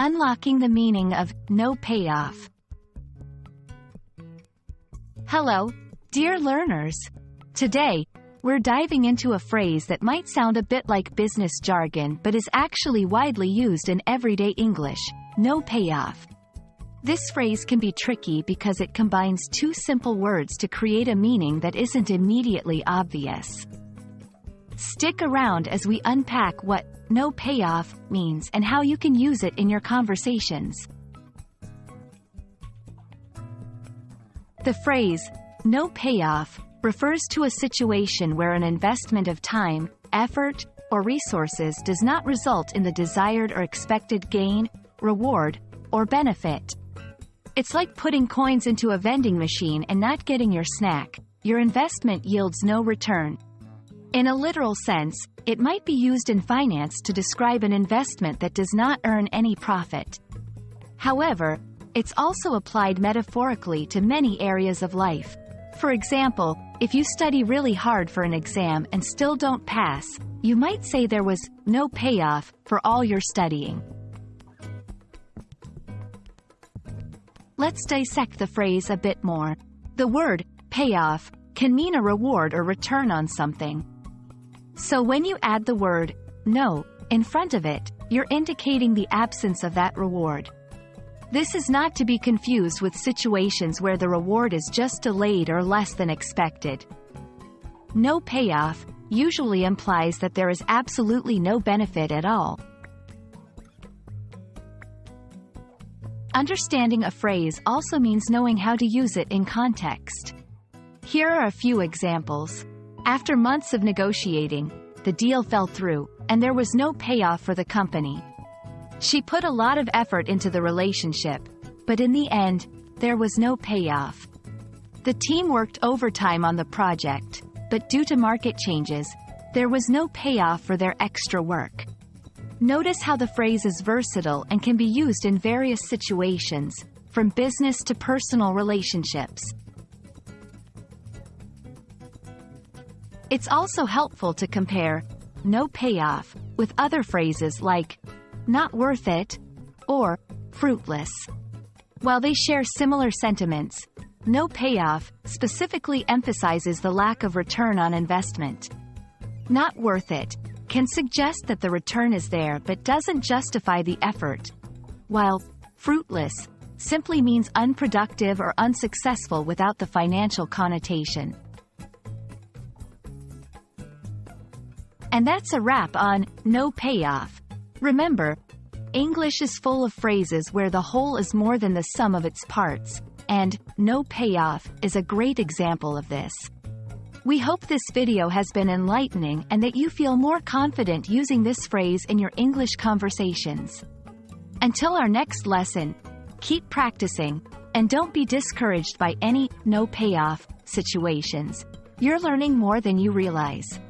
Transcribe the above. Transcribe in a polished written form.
Unlocking the meaning of no payoff. Hello, dear learners. Today, we're diving into a phrase that might sound a bit like business jargon but is actually widely used in everyday English: no payoff. This phrase can be tricky because it combines two simple words to create a meaning that isn't immediately obvious. Stick around as we unpack what no payoff means and how you can use it in your conversations. The phrase, no payoff, refers to a situation where an investment of time, effort, or resources does not result in the desired or expected gain, reward, or benefit. It's like putting coins into a vending machine and not getting your snack. Your investment yields no return. In a literal sense, it might be used in finance to describe an investment that does not earn any profit. However, it's also applied metaphorically to many areas of life. For example, if you study really hard for an exam and still don't pass, you might say there was no payoff for all your studying. Let's dissect the phrase a bit more. The word payoff can mean a reward or return on something. So when you add the word no in front of it, you're indicating the absence of that reward. This is not to be confused with situations where the reward is just delayed or less than expected. No payoff usually implies that there is absolutely no benefit at all. Understanding a phrase also means knowing how to use it in context. Here are a few examples. After months of negotiating, the deal fell through, and there was no payoff for the company. She put a lot of effort into the relationship, but in the end, there was no payoff. The team worked overtime on the project, but due to market changes, there was no payoff for their extra work. Notice how the phrase is versatile and can be used in various situations, from business to personal relationships. It's also helpful to compare no payoff with other phrases like not worth it or fruitless. While they share similar sentiments, no payoff specifically emphasizes the lack of return on investment. Not worth it can suggest that the return is there but doesn't justify the effort, while fruitless simply means unproductive or unsuccessful without the financial connotation. And that's a wrap on no payoff. Remember, English is full of phrases where the whole is more than the sum of its parts, and no payoff is a great example of this. We hope this video has been enlightening and that you feel more confident using this phrase in your English conversations. Until our next lesson, keep practicing, and don't be discouraged by any no payoff situations. You're learning more than you realize.